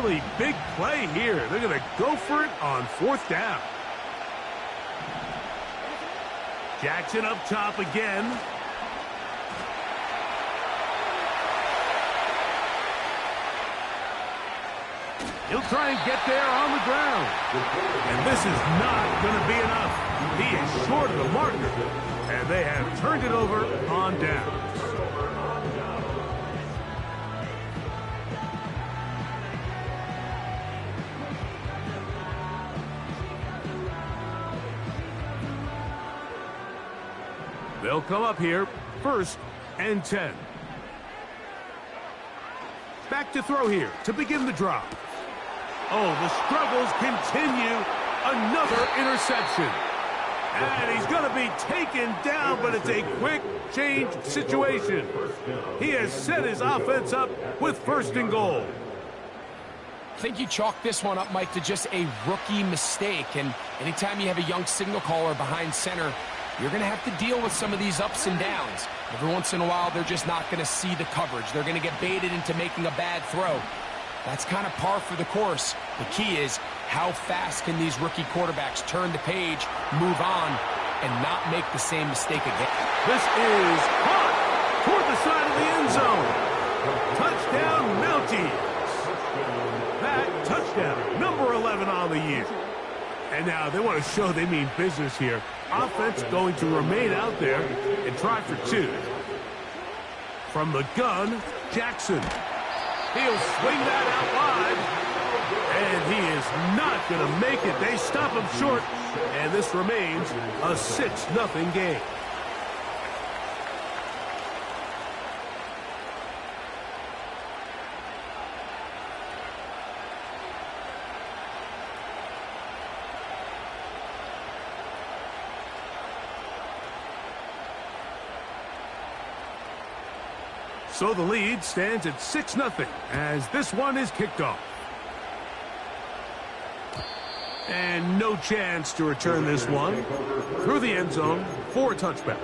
really big play here. They're going to go for it on 4th down. Jackson up top again. He'll try and get there on the ground. And this is not going to be enough. He is short of the marker. And they have turned it over on down. They'll come up here, 1st and 10. Back to throw here to begin the drive. Oh, the struggles continue. Another interception. And he's going to be taken down, but it's a quick change situation. He has set his offense up with 1st and goal. I think you chalk this one up, Mike, to just a rookie mistake. And anytime you have a young signal caller behind center, you're going to have to deal with some of these ups and downs. Every once in a while, they're just not going to see the coverage. They're going to get baited into making a bad throw. That's kind of par for the course. The key is how fast can these rookie quarterbacks turn the page, move on, and not make the same mistake again. This is caught toward the side of the end zone. Touchdown, mounties. That touchdown, number 11 on the year. And now they want to show they mean business here. Offense going to remain out there and try for 2. From the gun, Jackson. He'll swing that out wide. And he is not going to make it. They stop him short. And this remains a 6-0 game. So the lead stands at 6-0 as this one is kicked off. And no chance to return this one through the end zone for a touchback.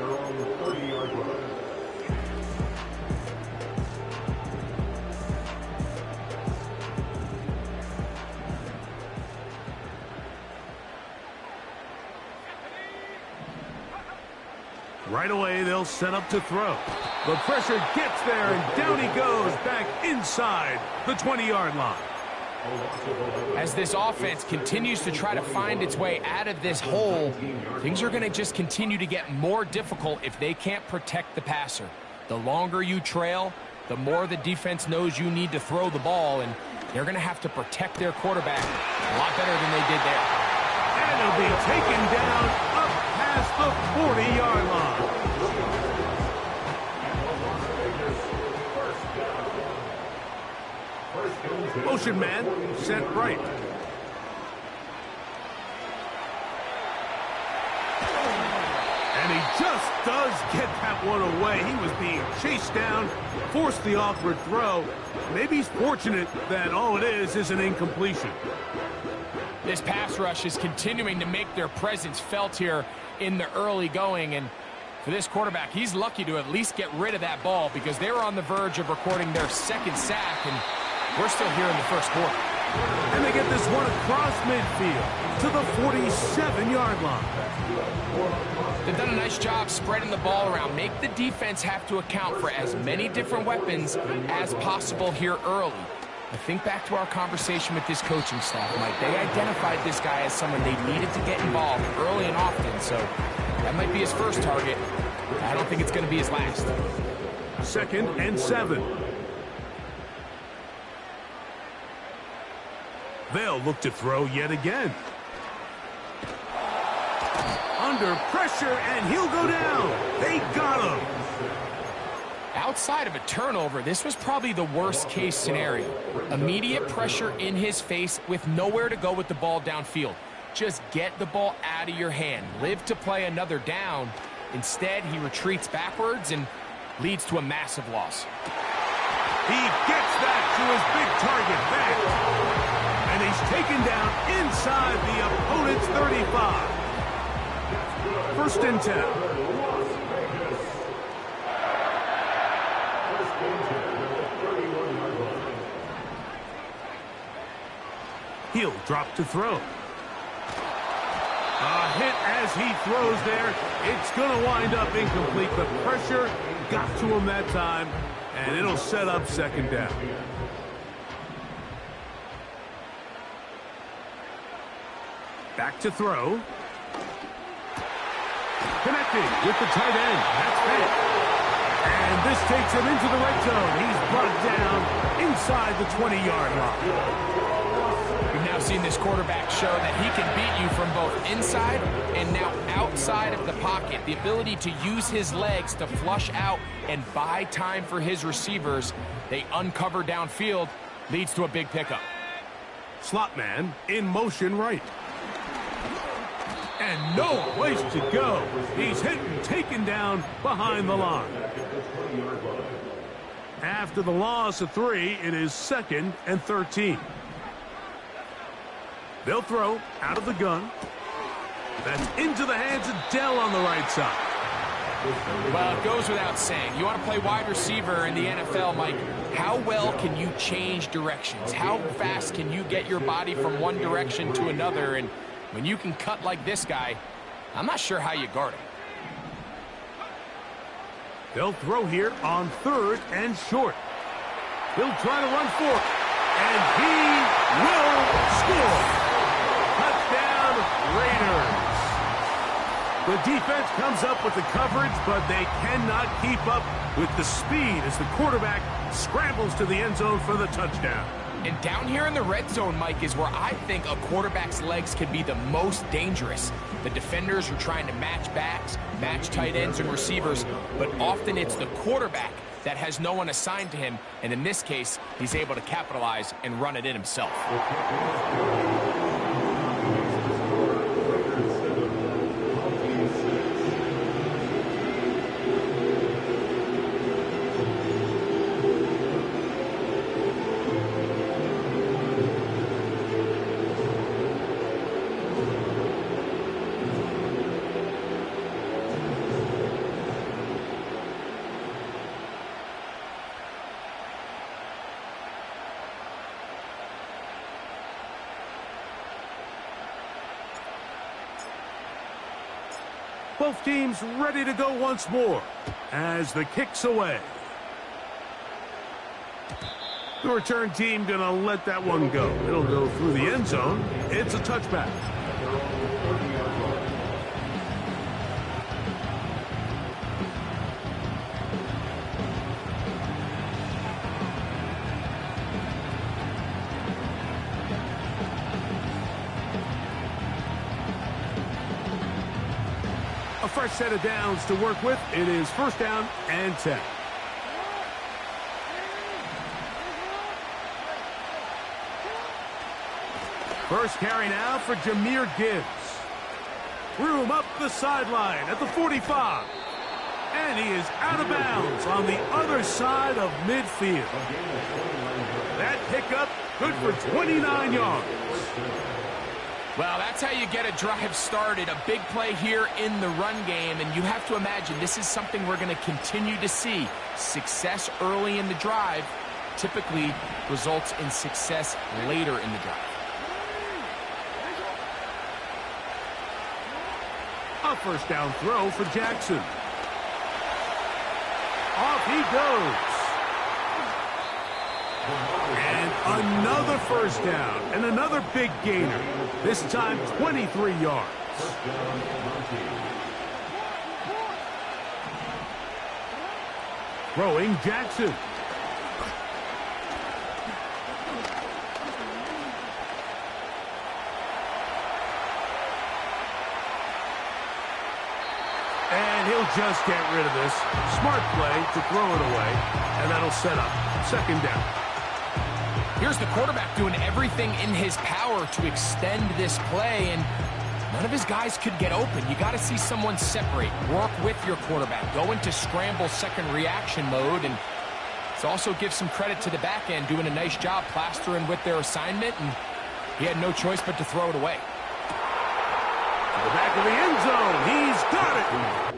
Right away, they'll set up to throw. The pressure gets there, and down he goes back inside the 20-yard line. As this offense continues to try to find its way out of this hole, things are going to just continue to get more difficult if they can't protect the passer. The longer you trail, the more the defense knows you need to throw the ball, and they're going to have to protect their quarterback a lot better than they did there. And he'll be taken down up past the 40-yard line. Motion man set right. And he just does get that one away. He was being chased down, forced the awkward throw. Maybe he's fortunate that all it is an incompletion. This pass rush is continuing to make their presence felt here in the early going, and for this quarterback, he's lucky to at least get rid of that ball because they were on the verge of recording their 2nd sack, and we're still here in the 1st quarter. And they get this one across midfield to the 47-yard line. They've done a nice job spreading the ball around. Make the defense have to account for as many different weapons as possible here early. I think back to our conversation with this coaching staff, Mike. They identified this guy as someone they needed to get involved early and often, so that might be his first target. I don't think it's going to be his last. 2nd and 7. They'll look to throw yet again. Under pressure, and he'll go down. They got him. Outside of a turnover, this was probably the worst-case scenario. Immediate pressure in his face with nowhere to go with the ball downfield. Just get the ball out of your hand. Live to play another down. Instead, he retreats backwards and leads to a massive loss. He gets that to his big target back. And he's taken down inside the opponent's 35. 1st and 10. He'll drop to throw. A hit as he throws there. It's going to wind up incomplete. The pressure got to him that time, and it'll set up second down. Back to throw. Connecting with the tight end. That's it. And this takes him into the red zone. He's brought down inside the 20-yard line. We've now seen this quarterback show that he can beat you from both inside and now outside of the pocket. The ability to use his legs to flush out and buy time for his receivers. They uncover downfield, leads to a big pickup. Slot man in motion right. And no place to go. He's hit and taken down behind the line. After the loss of 3, it is 2nd and 13. They'll throw out of the gun. That's into the hands of Dell on the right side. Well, it goes without saying. You want to play wide receiver in the NFL, Mike. How well can you change directions? How fast can you get your body from one direction to another? And when you can cut like this guy, I'm not sure how you guard him. They'll throw here on 3rd and short. He'll try to run for it. And he will score. Touchdown, Raiders. The defense comes up with the coverage, but they cannot keep up with the speed as the quarterback scrambles to the end zone for the touchdown. And down here in the red zone, Mike, is where I think a quarterback's legs can be the most dangerous. The defenders are trying to match backs, match tight ends and receivers, but often it's the quarterback that has no one assigned to him, and in this case, he's able to capitalize and run it in himself. 'Both teams ready to go once more as the kick's away. The return team going to let that one go. It'll go through the end zone. It's a touchback. A fresh set of downs to work with. It is 1st down and 10. First carry now for Jahmyr Gibbs. Room up the sideline at the 45. And he is out of bounds on the other side of midfield. That pickup good for 29 yards. Well, that's how you get a drive started. A big play here in the run game, and you have to imagine this is something we're going to continue to see. Success early in the drive typically results in success later in the drive. A first down throw for Jackson. Off he goes. And another first down and another big gainer. This time 23 yards. Throwing Jackson. And he'll just get rid of this. Smart play to throw it away. And that'll set up 2nd down. Here's the quarterback doing everything in his power to extend this play, and none of his guys could get open. You got to see someone separate, work with your quarterback, go into scramble second reaction mode, and it also gives some credit to the back end doing a nice job plastering with their assignment, and he had no choice but to throw it away. To the back of the end zone, he's got it.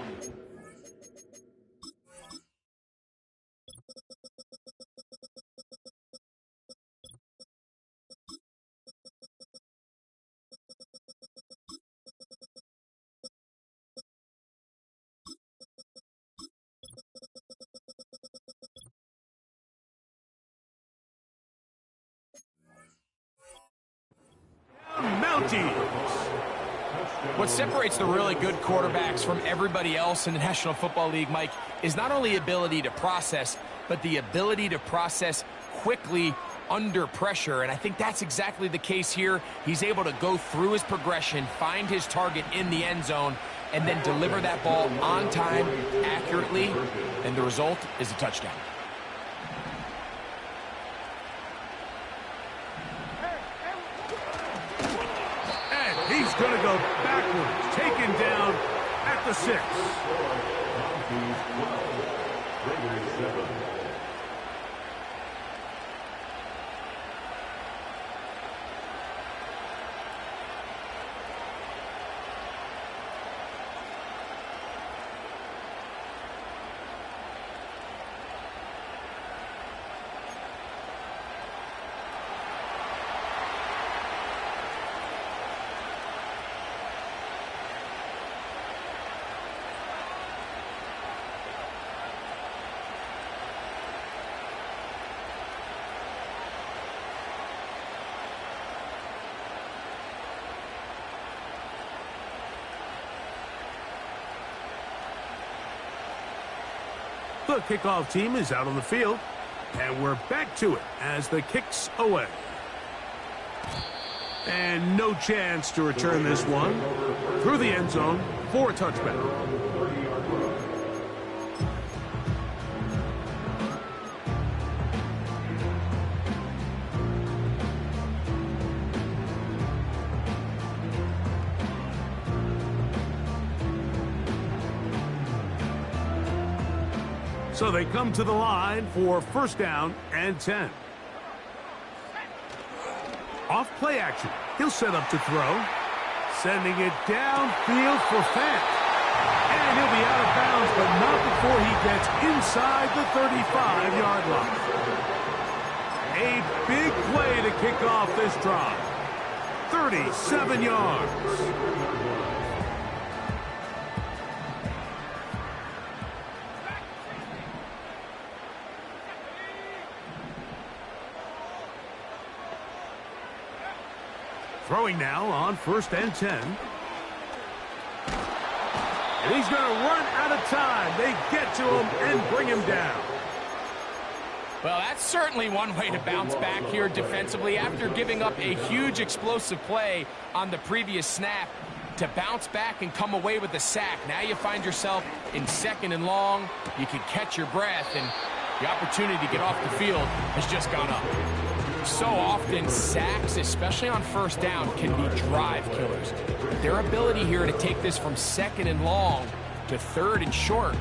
Mounties. What separates the really good quarterbacks from everybody else in the National Football League, Mike, is not only ability to process, but the ability to process quickly under pressure. And I think that's exactly the case here. He's able to go through his progression, find his target in the end zone, and then deliver that ball on time, accurately, and the result is a touchdown. And he's going to go backwards, taken down at the 6. The kickoff team is out on the field, and we're back to it as the kick's away. And no chance to return this one through the end zone for a touchback. So they come to the line for first down and 10. Off play action. He'll set up to throw. Sending it downfield for Fant. And he'll be out of bounds, but not before he gets inside the 35-yard line. A big play to kick off this drive. 37 yards. Throwing now on first and 10. And he's going to run out of time. They get to him and bring him down. Well, that's certainly one way to bounce back here defensively after giving up a huge explosive play on the previous snap. To bounce back and come away with the sack. Now you find yourself in second and long. You can catch your breath, and the opportunity to get off the field has just gone up. So often, sacks, especially on first down, can be drive killers. Their ability here to take this from second and long to third and short,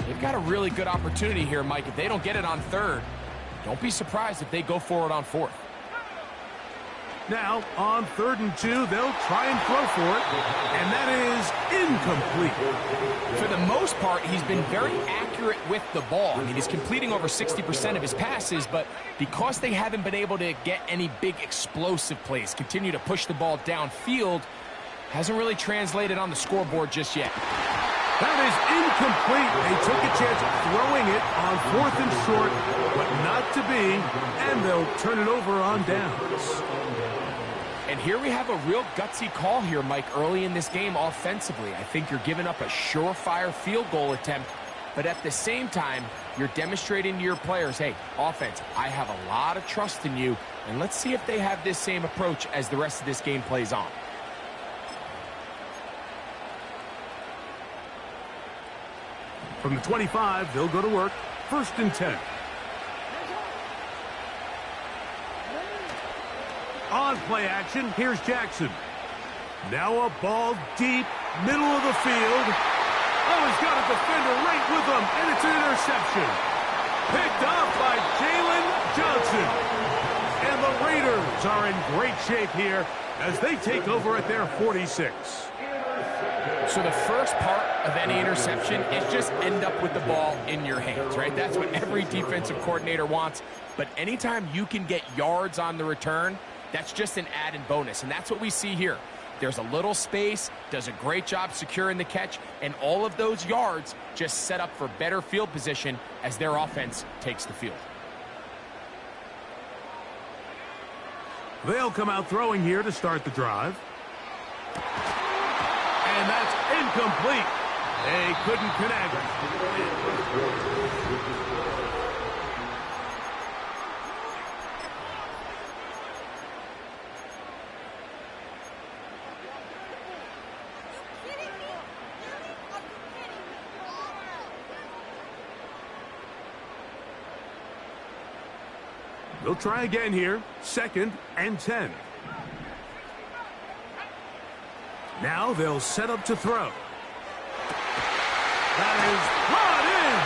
they've got a really good opportunity here, Mike. If they don't get it on third, don't be surprised if they go for it on fourth. Now, on 3rd and 2, they'll try and throw for it, and that is incomplete. For the most part, he's been very accurate with the ball. I mean, he's completing over 60% of his passes, but because they haven't been able to get any big explosive plays, continue to push the ball downfield, hasn't really translated on the scoreboard just yet. That is incomplete. They took a chance throwing it on 4th and short, but not to be, and they'll turn it over on downs. And here we have a real gutsy call here, Mike, early in this game offensively. I think you're giving up a surefire field goal attempt, but at the same time, you're demonstrating to your players, hey, offense, I have a lot of trust in you, and let's see if they have this same approach as the rest of this game plays on. From the 25, they'll go to work. 1st and 10. On play action, here's Jackson. Now a ball deep, middle of the field. Oh, he's got a defender right with him, and it's an interception. Picked off by Jalen Johnson. And the Raiders are in great shape here as they take over at their 46. So the first part of any interception is just end up with the ball in your hands, right? That's what every defensive coordinator wants. But anytime you can get yards on the return, that's just an added bonus, and that's what we see here. There's a little space, does a great job securing the catch, and all of those yards just set up for better field position as their offense takes the field. They'll come out throwing here to start the drive. Incomplete. They couldn't connect. They'll try again here. 2nd and 10. Now they'll set up to throw. That is brought in.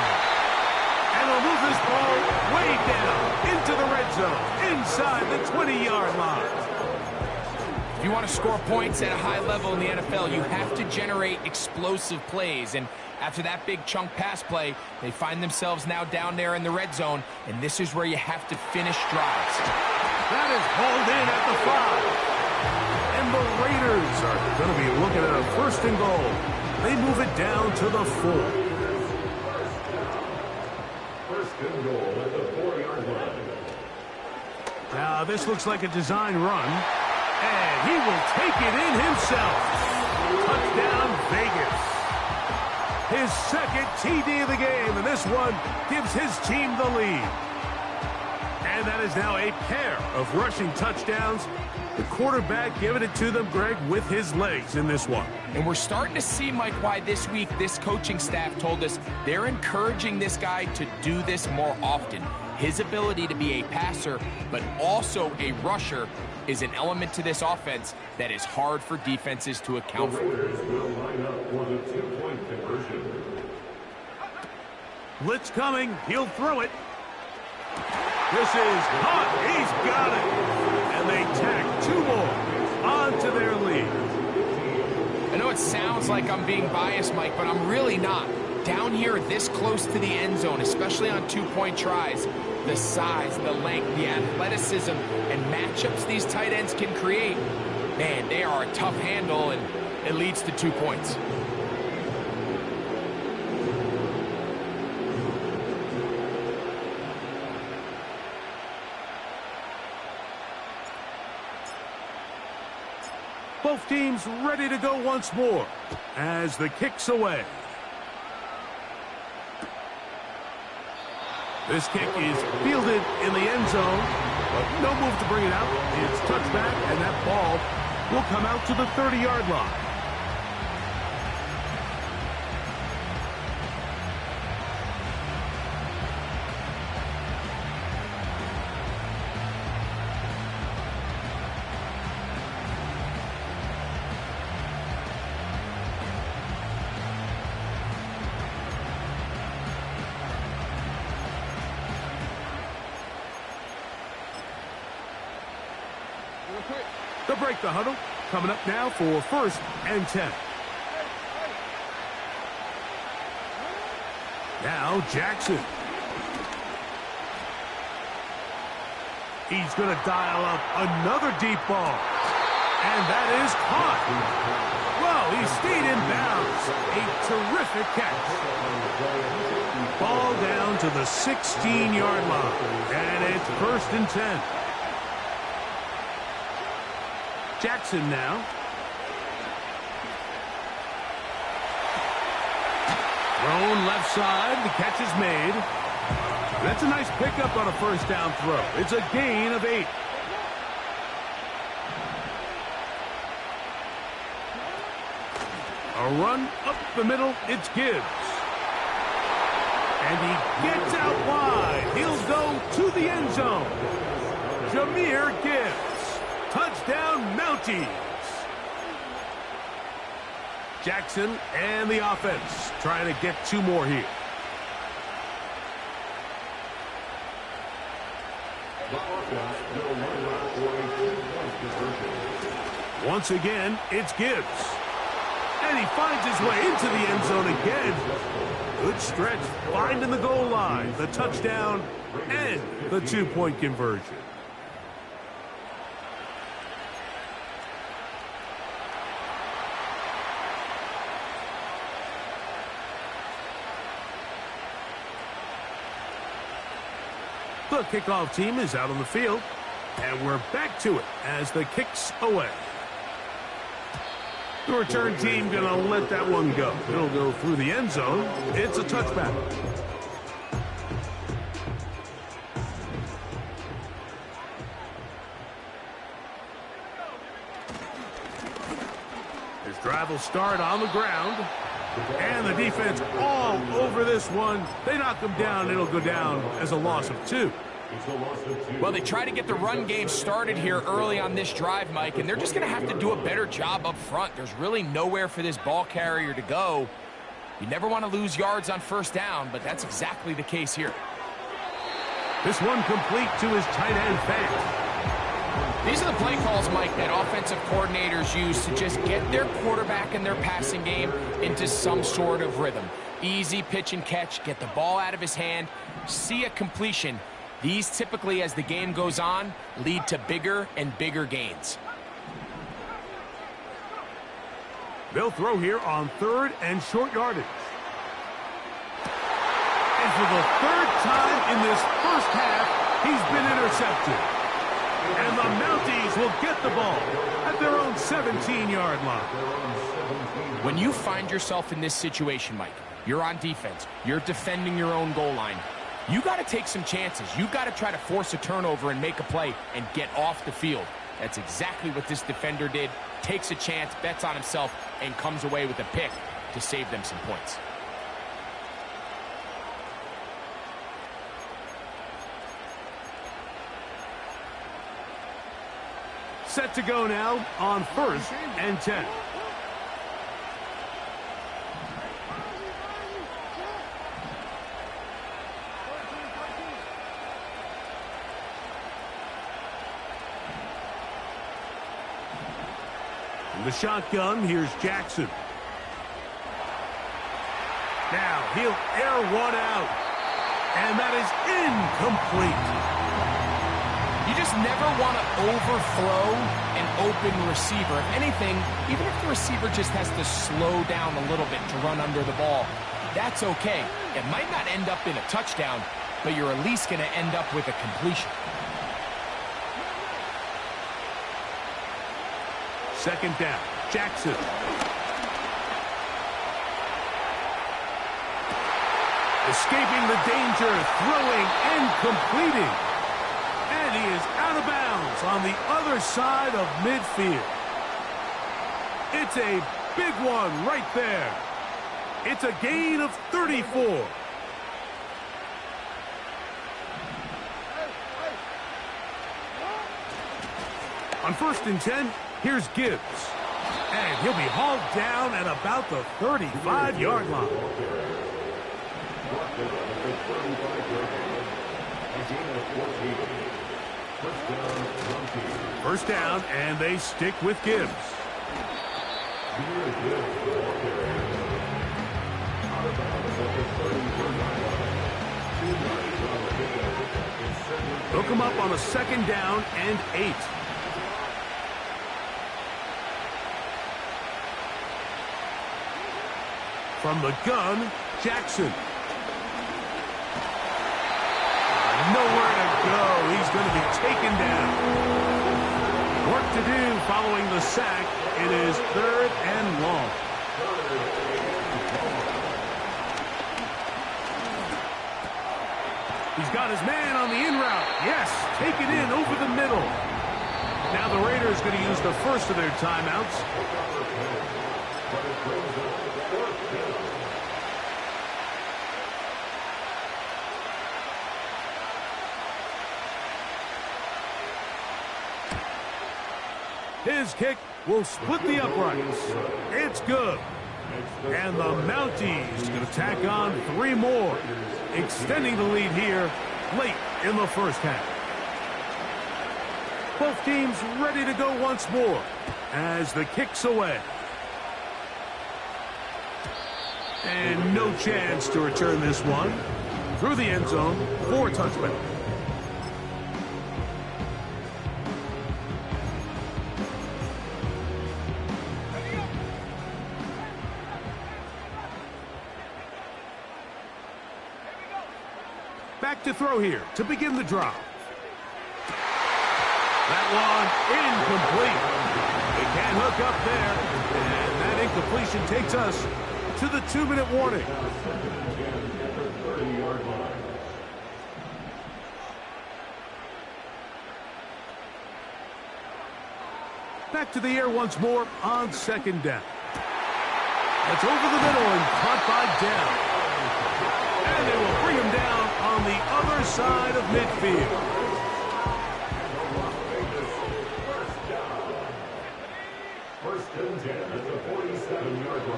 And they'll move this ball way down into the red zone, inside the 20-yard line. If you want to score points at a high level in the NFL, you have to generate explosive plays. And after that big chunk pass play, they find themselves now down there in the red zone, and this is where you have to finish drives. That is hauled in at the 5. And the Raiders are going to be looking at a 1st and goal. They move it down to the 4. 1st and goal at the 4-yard line. Now this looks like a design run. And he will take it in himself. Touchdown, Vegas. His 2nd TD of the game, and this one gives his team the lead. And that is now a pair of rushing touchdowns. The quarterback giving it to them, Greg, with his legs in this one. And we're starting to see, Mike, why this week this coaching staff told us they're encouraging this guy to do this more often. His ability to be a passer, but also a rusher, is an element to this offense that is hard for defenses to account for. Blitz coming. He'll throw it. This is hot. He's got it. And they tack 2 more onto their lead. I know it sounds like I'm being biased, Mike, but I'm really not. Down here this close to the end zone, especially on 2-point tries, the size, the length, the athleticism, and matchups these tight ends can create, man, they are a tough handle, and it leads to 2 points. Both teams ready to go once more as the kick's away. This kick is fielded in the end zone, but no move to bring it out. It's touchback, and that ball will come out to the 30-yard line. They'll break the huddle. Coming up now for 1st and 10. Now Jackson. He's going to dial up another deep ball. And that is caught. Well, he stayed in bounds. A terrific catch. Ball down to the 16-yard line. And it's 1st and 10. Jackson now. Thrown left side. The catch is made. That's a nice pickup on a 1st down throw. It's a gain of 8. A run up the middle. It's Gibbs. And he gets out wide. He'll go to the end zone. Jahmyr Gibbs. Touchdown, Mounties. Jackson and the offense trying to get 2 more here. Once again, it's Gibbs. And he finds his way into the end zone again. Good stretch, finding the goal line, the touchdown, and the 2-point conversion. The kickoff team is out on the field, and we're back to it as the kick's away. The return team going to let that one go. It'll go through the end zone. It's a touchback. His drive will start on the ground. And the defense all over this one. They knock him down. It'll go down as a loss of 2. Well, they try to get the run game started here early on this drive, Mike, and they're just going to have to do a better job up front. There's really nowhere for this ball carrier to go. You never want to lose yards on first down, but that's exactly the case here. This one complete to his tight end Fant. These are the play calls, Mike, that offensive coordinators use to just get their quarterback and their passing game into some sort of rhythm. Easy pitch and catch, get the ball out of his hand, see a completion. These typically, as the game goes on, lead to bigger and bigger gains. They'll throw here on 3rd and short yardage. And for the 3rd time in this first half, he's been intercepted. And the Mounties will get the ball at their own 17-yard line. When you find yourself in this situation, Mike, you're on defense, you're defending your own goal line, you got to take some chances. You got to try to force a turnover and make a play and get off the field. That's exactly what this defender did. Takes a chance, bets on himself, and comes away with a pick to save them some points. Set to go now on 1st and 10. In the shotgun, here's Jackson. Now he'll air one out. And that is incomplete. You just never want to overthrow an open receiver. If anything, even if the receiver just has to slow down a little bit to run under the ball, that's okay. It might not end up in a touchdown, but you're at least going to end up with a completion. 2nd down, Jackson. Escaping the danger, throwing and completing. And he is out of bounds on the other side of midfield. It's a big one right there. It's a gain of 34. On 1st and 10, here's Gibbs. And he'll be hauled down at about the 35-yard line. First down, and they stick with Gibbs. Hook him up on a 2nd down and 8. From the gun, Jackson. Nowhere to go. He's going to be taken down. Work to do following the sack. It is 3rd and long. He's got his man on the in route. Yes, take it in over the middle. Now the Raiders going to use the first of their timeouts. His kick will split the uprights. It's good. And the Mounties going to tack on 3 more, extending the lead here late in the first half. Both teams ready to go once more as the kick's away. And no chance to return this one through the end zone for a touchback. Back to throw here to begin the drive. That one incomplete. They can't hook up there. And that incompletion takes us to the 2-minute warning. Back to the air once more on second down. It's over the middle and caught by Dell. And they will bring him down on the other side of midfield.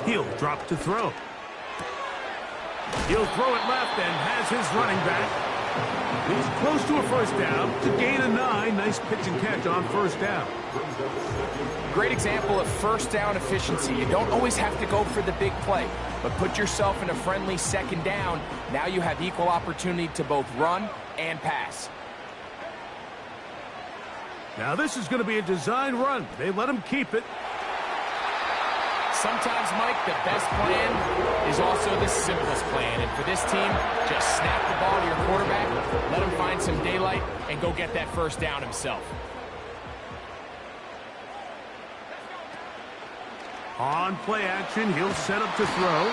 He'll drop to throw. He'll throw it left and has his running back. He's close to a first down to gain a 9. Nice pitch and catch on first down. Great example of first down efficiency. You don't always have to go for the big play, but put yourself in a friendly second down. Now you have equal opportunity to both run and pass. Now this is going to be a design run. They let him keep it. Sometimes, Mike, the best plan is also the simplest plan. And for this team, just snap the ball to your quarterback, let him find some daylight, and go get that first down himself. On play action, he'll set up to throw.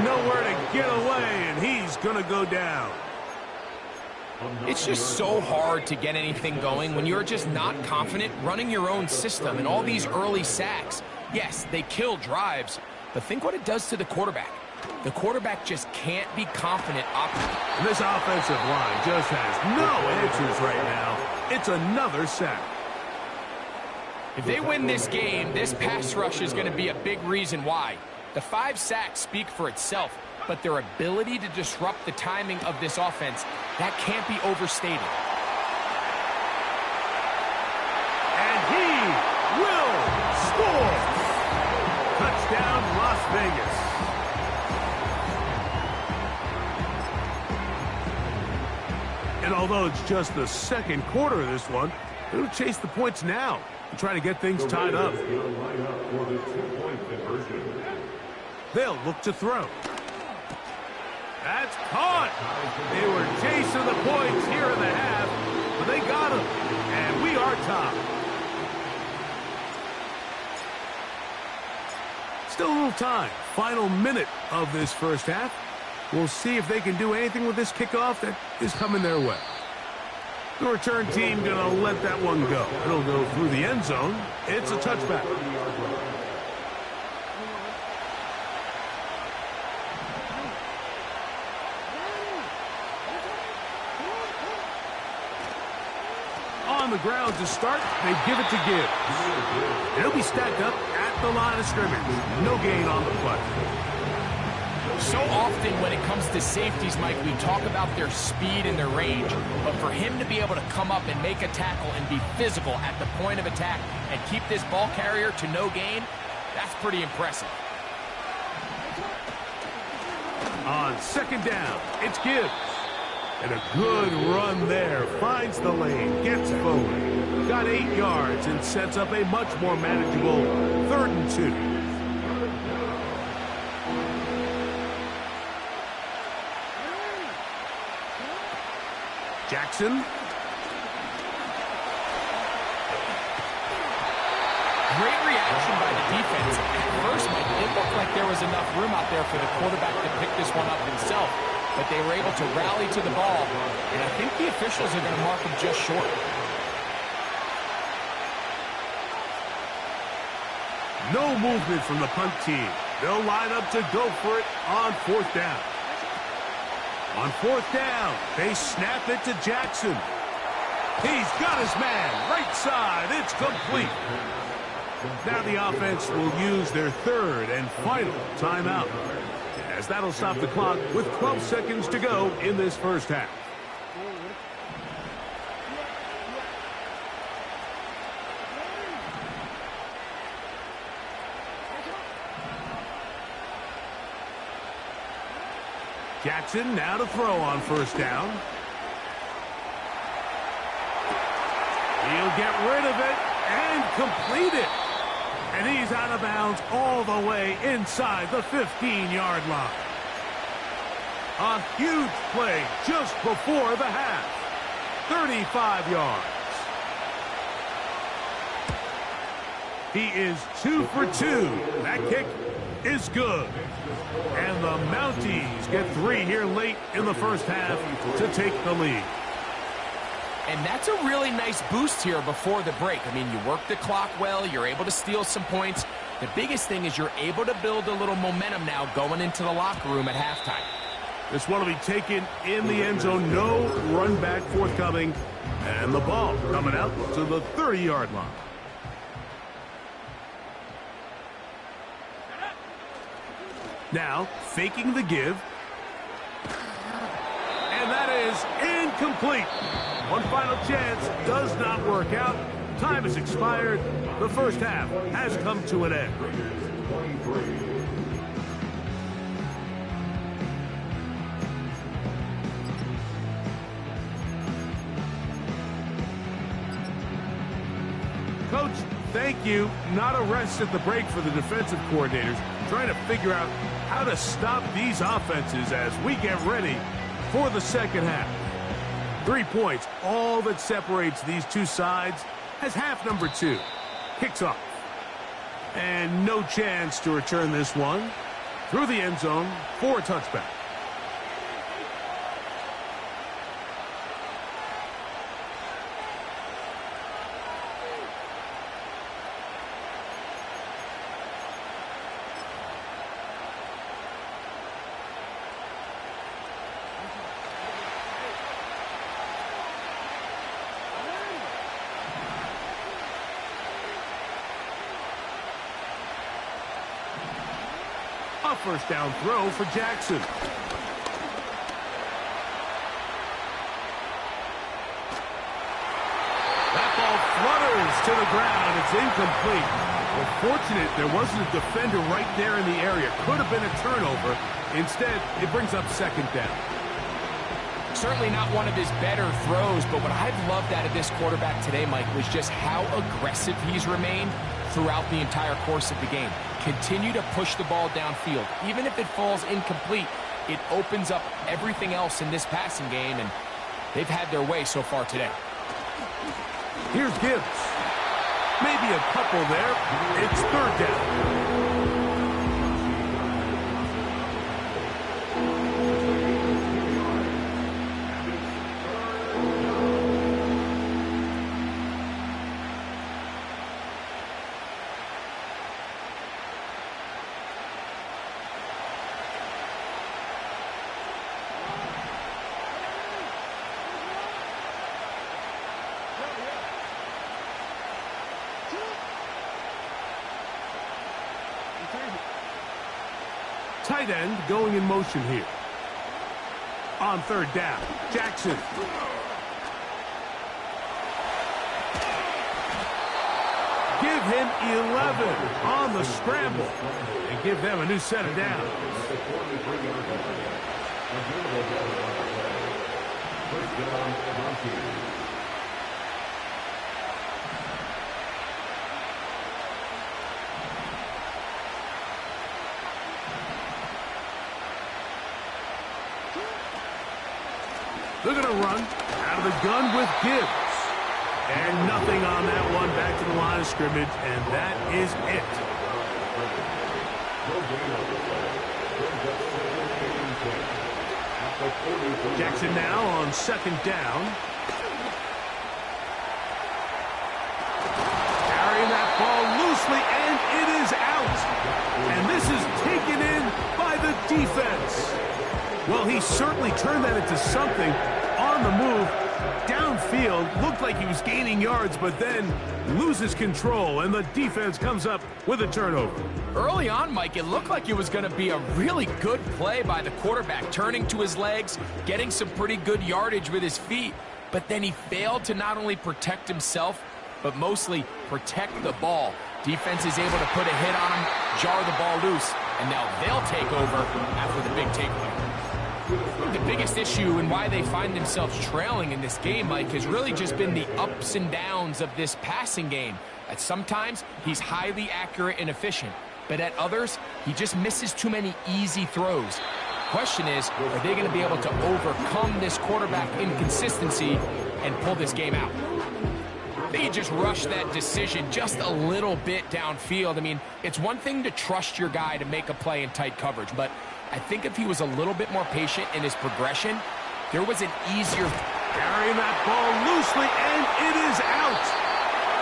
Nowhere to get away, and he's going to go down. It's just so hard to get anything going when you're just not confident running your own system. And all these early sacks, yes, they kill drives, but think what it does to the quarterback. The quarterback just can't be confident operating. This offensive line just has no answers right now. It's another sack. If they win this game, this pass rush is going to be a big reason why. The 5 sacks speak for itself, but their ability to disrupt the timing of this offense, that can't be overstated. And he will score! Touchdown, Las Vegas. And although it's just the second quarter of this one, they'll chase the points now and try to get things tied up. They'll look to throw. That's caught. They were chasing the points here in the half, but they got him, and we are top. Still a little time. Final minute of this first half. We'll see if they can do anything with this kickoff that is coming their way. The return team going to let that one go. It'll go through the end zone. It's a touchback. On the ground to start, they give it to Gibbs. It'll be stacked up at the line of scrimmage. No gain on the play. So often when it comes to safeties, Mike, we talk about their speed and their range, but for him to be able to come up and make a tackle and be physical at the point of attack and keep this ball carrier to no gain, that's pretty impressive. On second down, it's Gibbs. And a good run there. Finds the lane, gets forward. Got 8 yards and sets up a much more manageable 3rd and 2. Jackson. Great reaction by the defense. At first, Mike, it looked like there was enough room out there for the quarterback to pick this one up himself. But they were able to rally to the ball, and I think the officials are going to mark him just short. No movement from the punt team. They'll line up to go for it on 4th down. On 4th down, they snap it to Jackson. He's got his man, right side, it's complete. Now the offense will use their 3rd and final timeout, as that'll stop the clock with 12 seconds to go in this first half. Jackson now to throw on 1st down. He'll get rid of it and complete it. And he's out of bounds all the way inside the 15-yard line. A huge play just before the half. 35 yards. He is 2 for 2. That kick is good. And the Mounties get 3 here late in the first half to take the lead. And that's a really nice boost here before the break. I mean, you work the clock well, you're able to steal some points. The biggest thing is you're able to build a little momentum now going into the locker room at halftime. This one will be taken in the end zone. No run back forthcoming. And the ball coming out to the 30-yard line. Now, faking the give. And that is incomplete. One final chance does not work out. Time has expired. The first half has come to an end. Coach, thank you. Not a rest at the break for the defensive coordinators, trying to figure out how to stop these offenses as we get ready for the second half. 3 points, all that separates these two sides, as half number 2 kicks off. And no chance to return this one through the end zone for a touchback. A first down throw for Jackson. That ball flutters to the ground. It's incomplete. Well, fortunate there wasn't a defender right there in the area. Could have been a turnover. Instead, it brings up second down. Certainly not one of his better throws, but what I've loved out of this quarterback today, Mike, was just how aggressive he's remained throughout the entire course of the game. Continue to push the ball downfield. Even if it falls incomplete, it opens up everything else in this passing game, and they've had their way so far today. Here's Gibbs. Maybe a couple there. It's third down. Tight end going in motion here. On third down, Jackson. Give him 11 on the scramble and give them a new set of downs. They're going to run out of the gun with Gibbs. And nothing on that one, back to the line of scrimmage, and that is it. Jackson now on second down. Carrying that ball loosely, and it is out. And this is taken in by the defense. Well, he certainly turned that into something on the move. Downfield, looked like he was gaining yards, but then loses control, and the defense comes up with a turnover. Early on, Mike, it looked like it was going to be a really good play by the quarterback, turning to his legs, getting some pretty good yardage with his feet, but then he failed to not only protect himself, but mostly protect the ball. Defense is able to put a hit on him, jar the ball loose, and now they'll take over after the big takeaway. The biggest issue and why they find themselves trailing in this game, Mike, has really just been the ups and downs of this passing game. At sometimes, he's highly accurate and efficient, but at others, he just misses too many easy throws. Question is, are they going to be able to overcome this quarterback inconsistency and pull this game out? I think he just rushed that decision just a little bit downfield. I mean, it's one thing to trust your guy to make a play in tight coverage, but I think if he was a little bit more patient in his progression, there was an easier... Carrying that ball loosely, and it is out.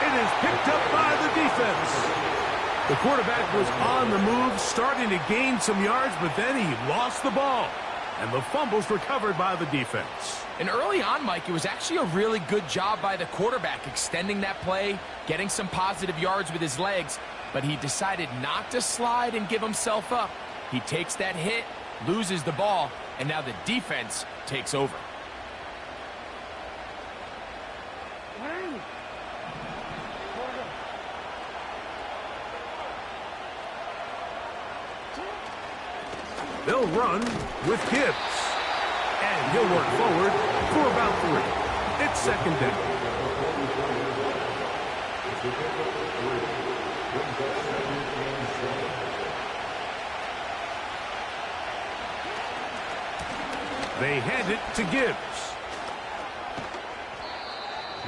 It is picked up by the defense. The quarterback was on the move, starting to gain some yards, but then he lost the ball. And the fumble's recovered by the defense. And early on, Mike, it was actually a really good job by the quarterback, extending that play, getting some positive yards with his legs, but he decided not to slide and give himself up. He takes that hit, loses the ball, and now the defense takes over. They'll run with Gibbs. And he'll work forward for about 3. It's second down. They hand it to Gibbs.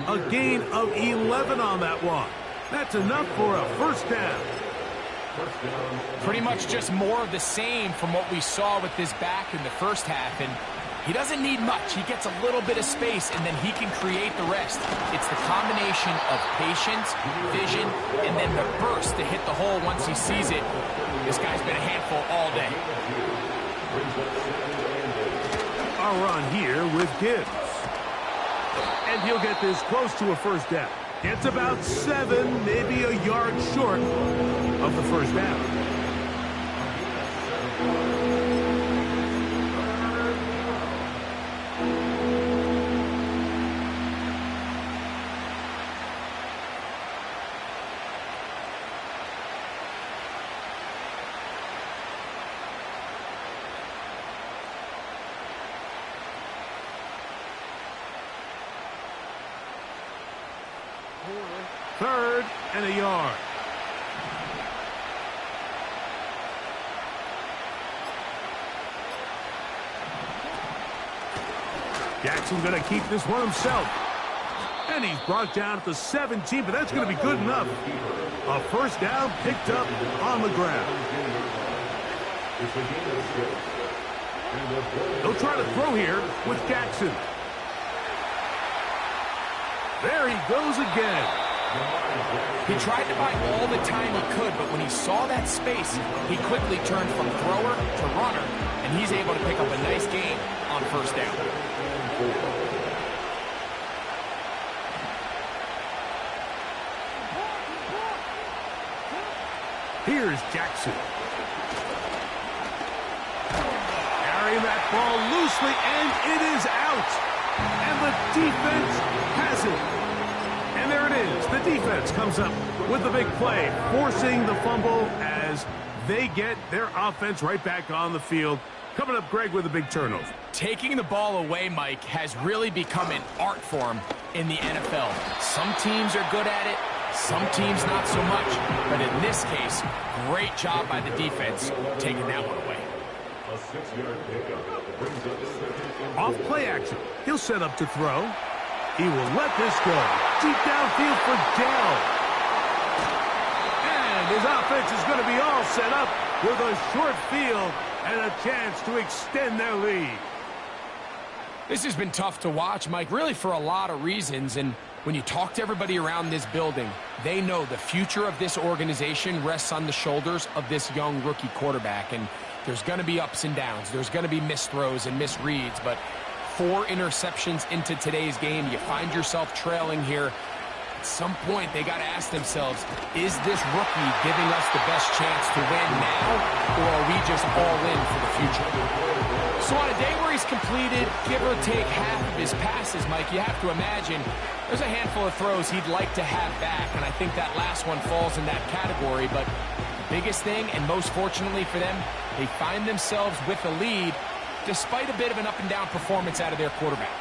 A gain of 11 on that one. That's enough for a first down. Pretty much just more of the same from what we saw with this back in the first half, and he doesn't need much. He gets a little bit of space, and then he can create the rest. It's the combination of patience, vision, and then the burst to hit the hole once he sees it. This guy's been a handful all day. A run here with Gibbs. And he'll get this close to a first down. It's about 7, maybe a yard short of the first down. Third and a yard. Jackson going to keep this one himself. And he's brought down at the 17, but that's going to be good enough. A first down picked up on the ground. They'll try to throw here with Jackson. There he goes again. He tried to buy all the time he could, but when he saw that space, he quickly turned from thrower to runner, and he's able to pick up a nice gain on first down. Here's Jackson. Carrying that ball loosely, and it is out. And the defense has it. And there it is. The defense comes up with the big play, forcing the fumble as they get their offense right back on the field. Coming up, Greg, with a big turnover. Taking the ball away, Mike, has really become an art form in the NFL. Some teams are good at it, some teams not so much. But in this case, great job by the defense taking that one away. A 6-yard pickup brings up second and Off play action. He'll set up to throw. He will let this go. Deep downfield for Dell. And his offense is going to be all set up with a short field and a chance to extend their lead. This has been tough to watch, Mike, really for a lot of reasons. And when you talk to everybody around this building, they know the future of this organization rests on the shoulders of this young rookie quarterback. And there's going to be ups and downs. There's going to be missed throws and misreads. But 4 interceptions into today's game, you find yourself trailing here. At some point, they got to ask themselves, is this rookie giving us the best chance to win now, or are we just all in for the future? So on a day where he's completed, give or take half of his passes, Mike, you have to imagine there's a handful of throws he'd like to have back, and I think that last one falls in that category. But the biggest thing, and most fortunately for them, they find themselves with a lead despite a bit of an up-and-down performance out of their quarterback.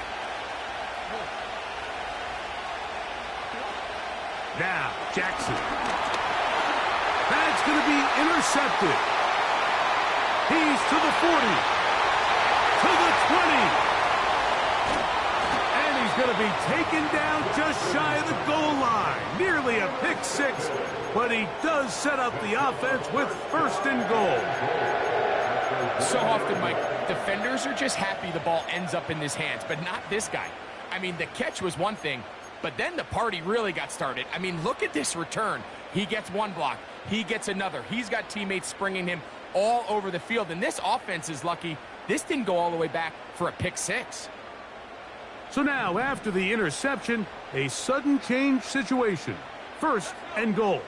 Now, Jackson. That's going to be intercepted. He's to the 40. To the 20. And he's going to be taken down just shy of the goal line. Nearly a pick six, but he does set up the offense with first and goal. So often, Mike, defenders are just happy the ball ends up in his hands, but not this guy. I mean, the catch was one thing, but then the party really got started. I mean, look at this return. He gets one block. He gets another. He's got teammates springing him all over the field, and this offense is lucky this didn't go all the way back for a pick six. So now, after the interception, a sudden change situation. First and goal.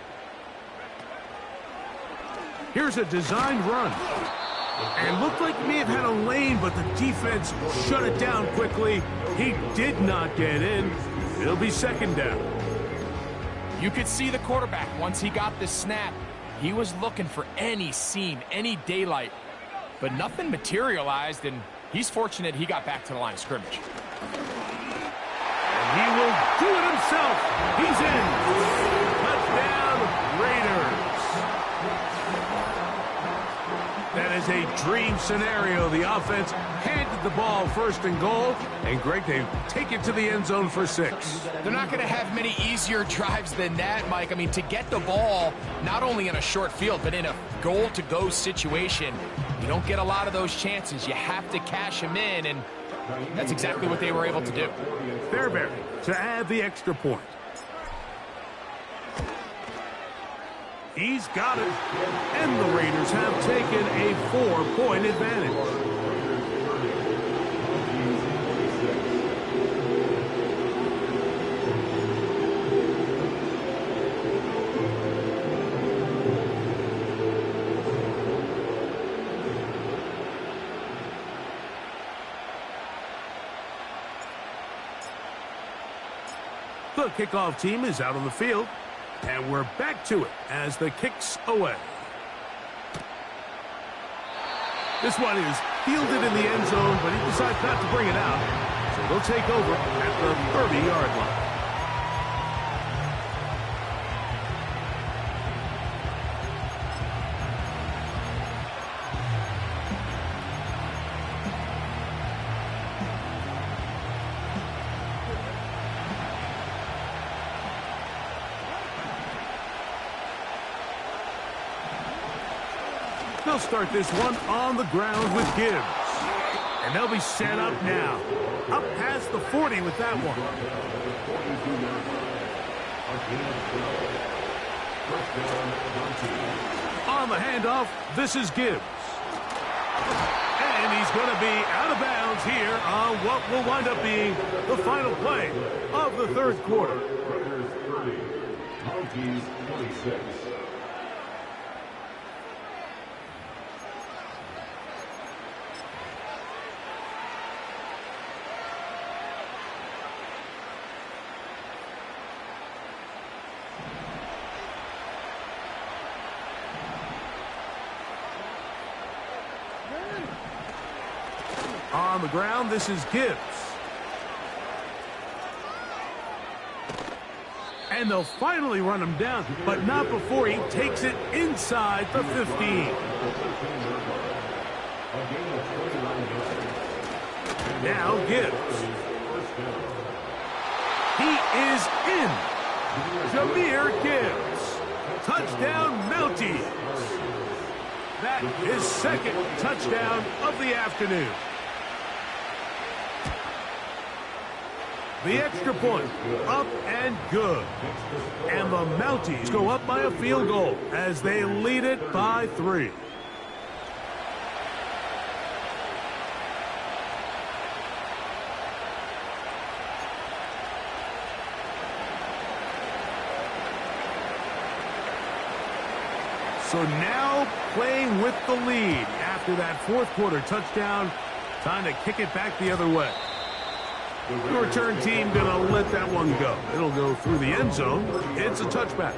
Here's a designed run. And looked like he may have had a lane, but the defense shut it down quickly. He did not get in. It'll be second down. You could see the quarterback once he got the snap. He was looking for any seam, any daylight, but nothing materialized, and he's fortunate he got back to the line of scrimmage. And he will do it himself. He's in. Touchdown, Raiders. That is a dream scenario. The offense handed the ball first and goal, and Greg, they take it to the end zone for 6. They're not going to have many easier drives than that, Mike. I mean, to get the ball not only in a short field, but in a goal-to-go situation, you don't get a lot of those chances. You have to cash them in, and that's exactly what they were able to do. Fairbairn to add the extra point. He's got it, and the Raiders have taken a 4-point advantage. The kickoff team is out on the field. And we're back to it as the kick's away. This one is fielded in the end zone, but he decides not to bring it out. So they'll take over at the 30-yard line. They'll start this one on the ground with Gibbs. And they'll be set up now. Up past the 40 with that one. On the handoff, this is Gibbs. And he's going to be out of bounds here on what will wind up being the final play of the third quarter. Mounties 26. On the ground, this is Gibbs. And they'll finally run him down, but not before he takes it inside the 15. Now Gibbs. He is in. Jahmyr Gibbs. Touchdown, Mounties. That is second touchdown of the afternoon. The extra point, up and good. And the Mounties go up by a field goal as they lead it by 3. So now playing with the lead after that fourth quarter touchdown, time to kick it back the other way. The return team going to let that one go. It'll go through the end zone. It's a touchback.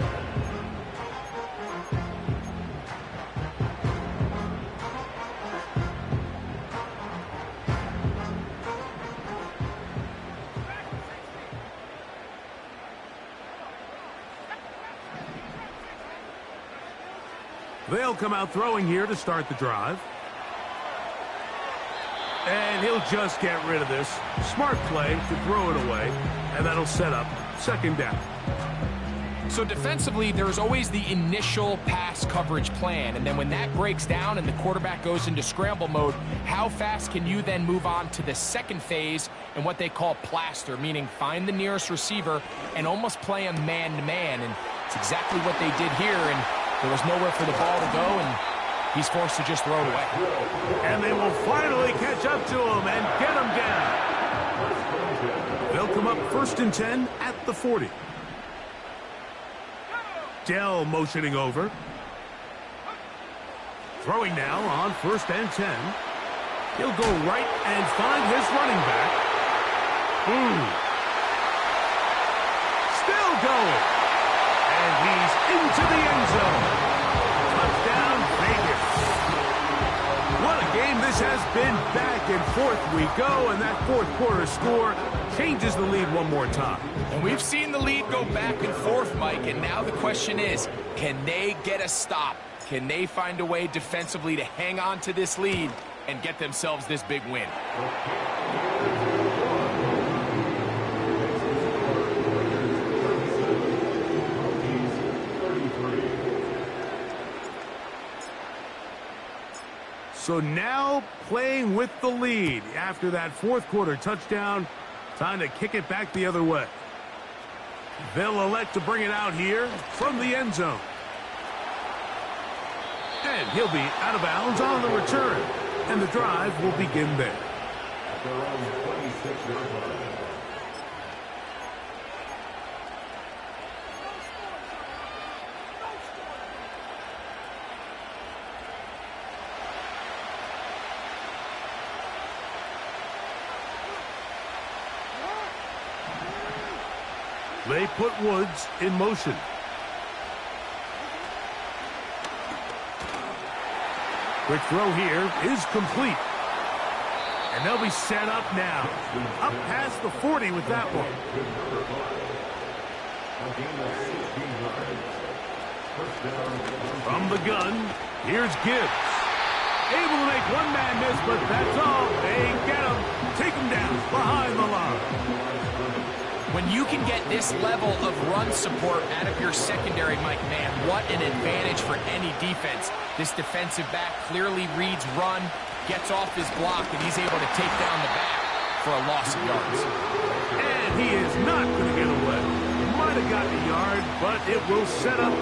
They'll come out throwing here to start the drive. And he'll just get rid of this. Smart play to throw it away, and that'll set up second down. So defensively, there's always the initial pass coverage plan, and then when that breaks down and the quarterback goes into scramble mode, how fast can you then move on to the second phase and what they call plaster, meaning find the nearest receiver and almost play him man-to-man, and it's exactly what they did here, and there was nowhere for the ball to go, and he's forced to just throw it away. And they will finally catch up to him and get him down. They'll come up 1st and 10 at the 40. Dell motioning over. Throwing now on 1st and 10. He'll go right and find his running back. Still going. And he's into the end zone. Touchdown, Vegas. What a game this has been. Back and forth we go, and that fourth quarter score changes the lead one more time. And we've seen the lead go back and forth, Mike, and now the question is, can they get a stop? Can they find a way defensively to hang on to this lead and get themselves this big win? So now playing with the lead after that fourth quarter touchdown, time to kick it back the other way. They'll elect to bring it out here from the end zone. And he'll be out of bounds on the return. And the drive will begin there. They put Woods in motion. Quick throw here is complete. And they'll be set up now. Up past the 40 with that one. From the gun, here's Gibbs. Able to make one man miss, but that's all. They get him. Take him down behind the line. When you can get this level of run support out of your secondary, Mike, man, what an advantage for any defense. This defensive back clearly reads run, gets off his block, and he's able to take down the back for a loss of yards. And he is not going to get away. Might have gotten a yard, but it will set up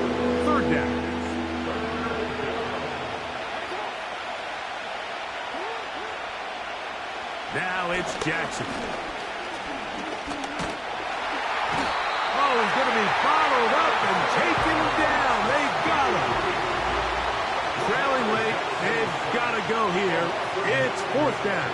third down. Now it's Jackson. Oh, he's going to be followed up and taken down. They got him. Trailing late, they've got to go here. It's fourth down.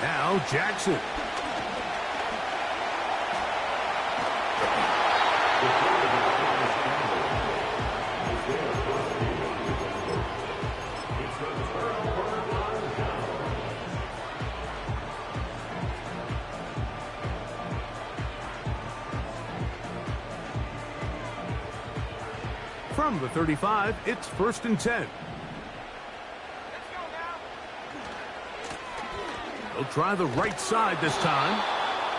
Now Jackson. From the 35, it's 1st and 10. He'll try the right side this time.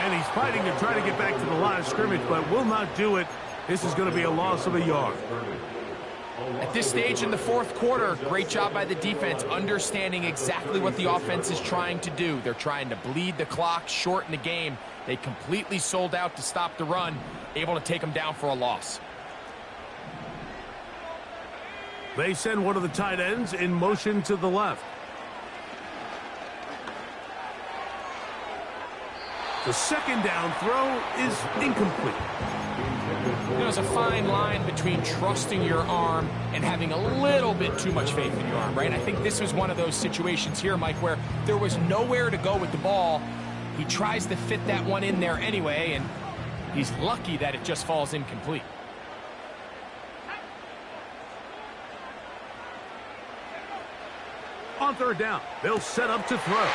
And he's fighting to try to get back to the line of scrimmage, but will not do it. This is going to be a loss of a yard. At this stage in the fourth quarter, great job by the defense, understanding exactly what the offense is trying to do. They're trying to bleed the clock, shorten the game. They completely sold out to stop the run, able to take them down for a loss. They send one of the tight ends in motion to the left. The second down throw is incomplete. There's a fine line between trusting your arm and having a little bit too much faith in your arm, right? I think this was one of those situations here, Mike, where there was nowhere to go with the ball. He tries to fit that one in there anyway, and he's lucky that it just falls incomplete. On third down, they'll set up to throw.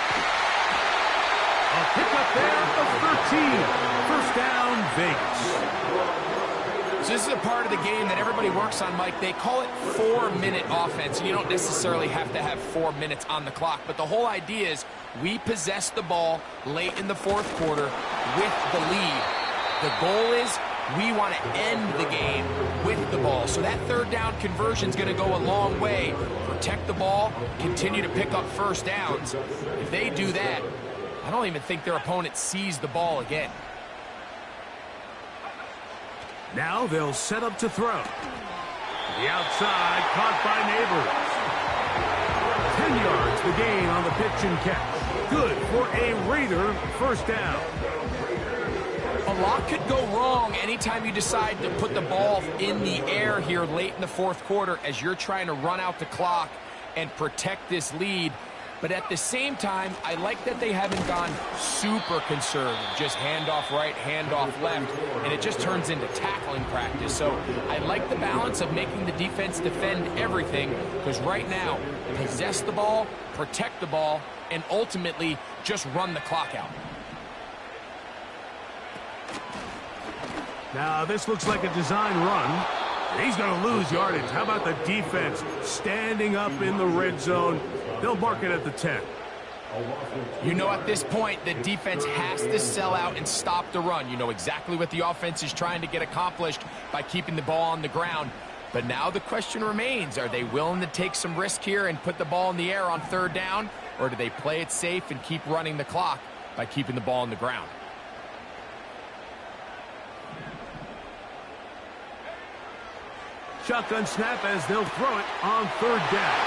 A pickup there of 13. First down, Vegas. So this is a part of the game that everybody works on, Mike. They call it 4-minute offense. You don't necessarily have to have 4 minutes on the clock, but the whole idea is we possess the ball late in the fourth quarter with the lead. The goal is we want to end the game with the ball. So that third down conversion is going to go a long way. Protect the ball, continue to pick up first downs. If they do that, I don't even think their opponent sees the ball again. Now they'll set up to throw. The outside, caught by Neighbors. 10 yards the gain on the pitch and catch. Good for a Raider first down. A lot could go wrong anytime you decide to put the ball in the air here late in the fourth quarter as you're trying to run out the clock and protect this lead. But at the same time, I like that they haven't gone super conservative, just handoff right, handoff left, and it just turns into tackling practice. So I like the balance of making the defense defend everything, because right now, possess the ball, protect the ball, and ultimately just run the clock out. Now this looks like a design run. He's going to lose yardage. How about the defense standing up in the red zone? They'll mark it at the 10. You know, at this point, the defense has to sell out and stop the run. You know exactly what the offense is trying to get accomplished by keeping the ball on the ground. But now the question remains, are they willing to take some risk here and put the ball in the air on third down? Or do they play it safe and keep running the clock by keeping the ball on the ground? Shotgun snap as they'll throw it on third down.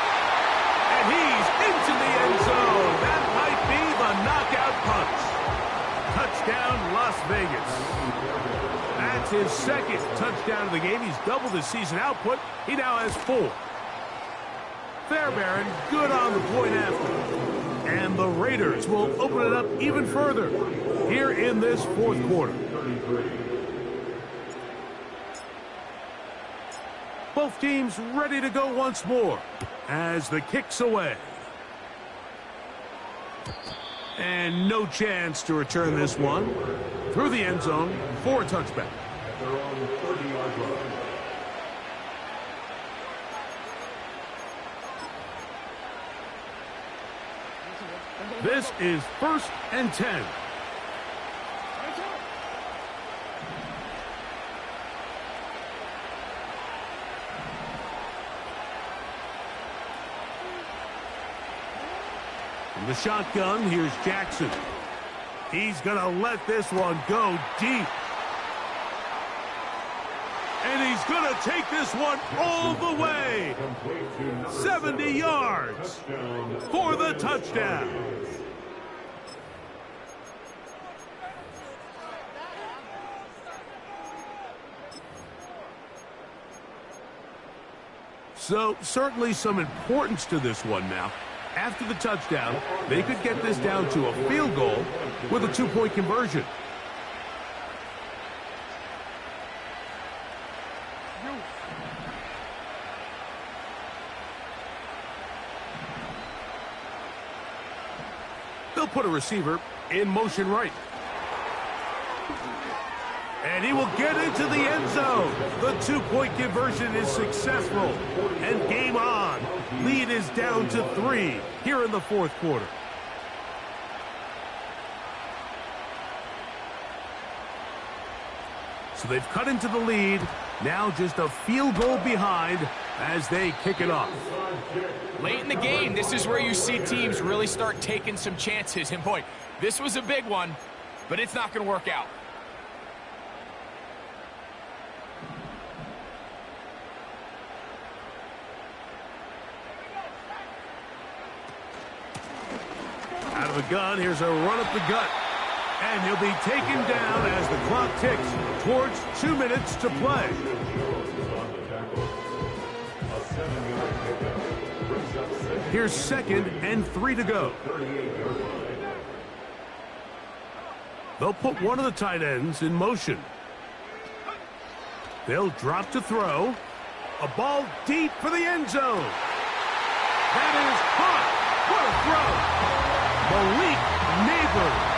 And he's into the end zone. That might be the knockout punch. Touchdown, Las Vegas. That's his second touchdown of the game. He's doubled his season output. He now has 4. Fairbairn, good on the point after. And the Raiders will open it up even further here in this fourth quarter. Both teams ready to go once more as the kick's away. And no chance to return this one through the end zone for a touchback. This is 1st and 10. From the shotgun, here's Jackson. He's going to let this one go deep. And he's going to take this one all the way. 70 yards for the touchdown. So, certainly some importance to this one now. After the touchdown, they could get this down to a field goal with a 2-point conversion. They'll put a receiver in motion right. And he will get into the end zone. The 2-point conversion is successful. And game on. Lead is down to 3 here in the fourth quarter. So they've cut into the lead. Now just a field goal behind as they kick it off. Late in the game, this is where you see teams really start taking some chances. And boy, this was a big one, but it's not going to work out. Out of the gun, here's a run up the gut. And he'll be taken down as the clock ticks towards 2 minutes to play. Here's 2nd and 3 to go. They'll put one of the tight ends in motion. They'll drop to throw. A ball deep for the end zone. That is caught. What a throw. Malik Neighbors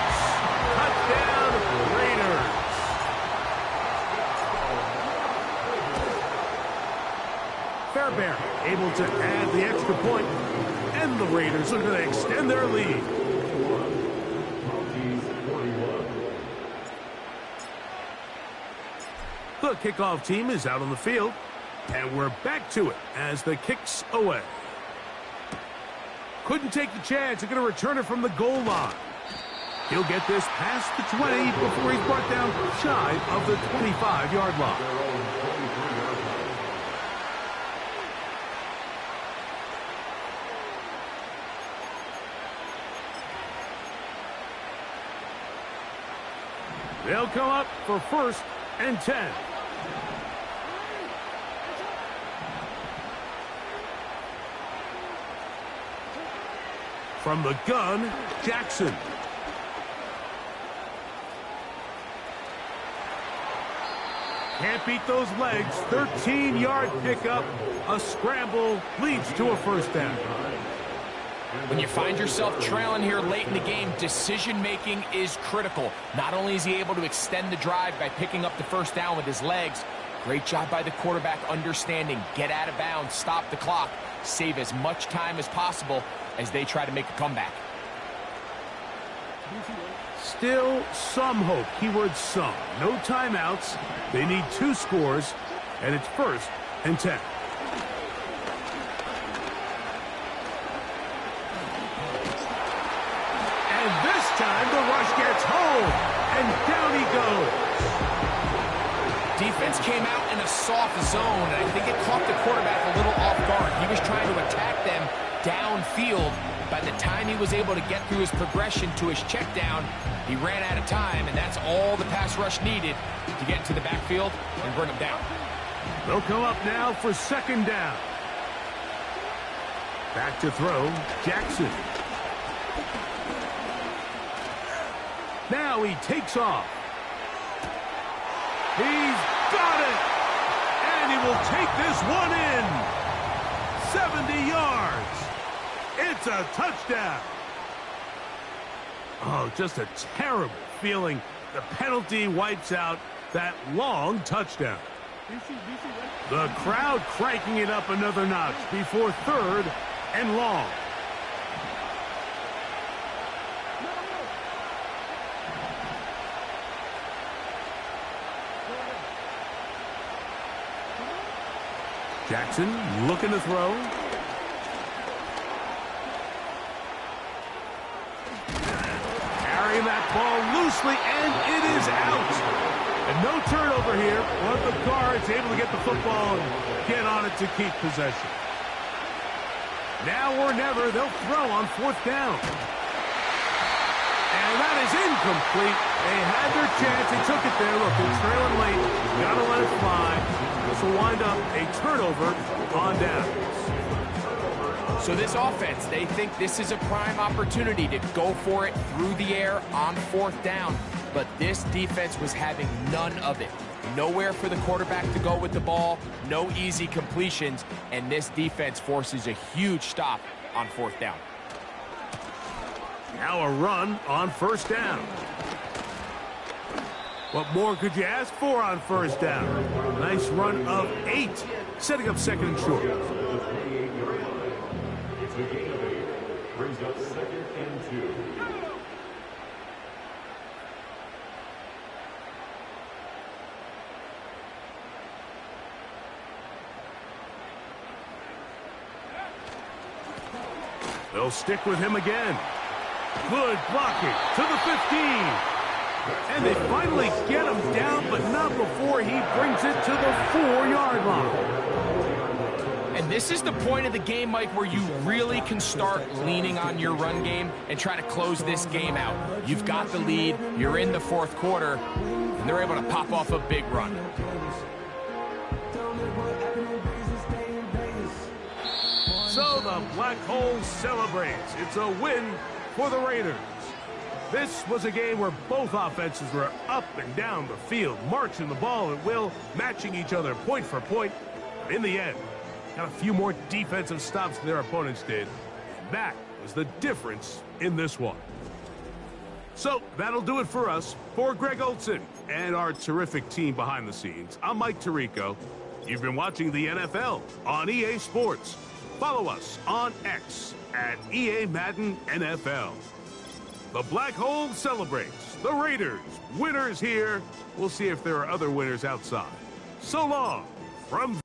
Carberry able to add the extra point, and the Raiders are going to extend their lead. The kickoff team is out on the field, and we're back to it as the kick's away. Couldn't take the chance. They're going to return it from the goal line. He'll get this past the 20 before he's brought down shy of the 25-yard line. They'll come up for 1st and 10. From the gun, Jackson. Can't beat those legs. 13-yard pickup. A scramble leads to a 1st down. When you find yourself trailing here late in the game, decision-making is critical. Not only is he able to extend the drive by picking up the 1st down with his legs, great job by the quarterback understanding, get out of bounds, stop the clock, save as much time as possible as they try to make a comeback. Still some hope. Keyword some. No timeouts. They need 2 scores, and it's 1st and 10. And this time the rush gets home, and down he goes. Defense came out in a soft zone, and I think it caught the quarterback a little off guard. He was trying to attack them downfield. By the time he was able to get through his progression to his check down, he ran out of time, and that's all the pass rush needed to get into the backfield and bring him down. They'll come up now for 2nd down. Back to throw, Jackson. Now he takes off. He's got it! And he will take this one in. 70 yards. It's a touchdown. Oh, just a terrible feeling. The penalty wipes out that long touchdown. The crowd cranking it up another notch before 3rd and long. Jackson looking to throw. Carrying that ball loosely, and it is out. And no turnover here. One of the guards able to get the football and get on it to keep possession. Now or never, they'll throw on 4th down. And that is incomplete. They had their chance. They took it there. Look, they're trailing late. Got to let it fly. This will wind up a turnover on down. So this offense, they think this is a prime opportunity to go for it through the air on 4th down. But this defense was having none of it. Nowhere for the quarterback to go with the ball, no easy completions, and this defense forces a huge stop on 4th down. Now a run on 1st down. What more could you ask for on 1st down? Nice run of 8, setting up 2nd and short. It's a gain of 8. Brings up 2nd and 2. They'll stick with him again. Good blocking to the 15. And they finally get him down, but not before he brings it to the 4-yard line. And this is the point of the game, Mike, where you really can start leaning on your run game and try to close this game out. You've got the lead, you're in the 4th quarter, and they're able to pop off a big run. So the Black Hole celebrates. It's a win for the Raiders. This was a game where both offenses were up and down the field, marching the ball at will, matching each other point for point. In the end, got a few more defensive stops than their opponents did. And that was the difference in this one. So that'll do it for us. For Greg Olson and our terrific team behind the scenes, I'm Mike Tirico. You've been watching the NFL on EA Sports. Follow us on X at EA Madden NFL. The Black Hole celebrates. The Raiders, winners here. We'll see if there are other winners outside. So long from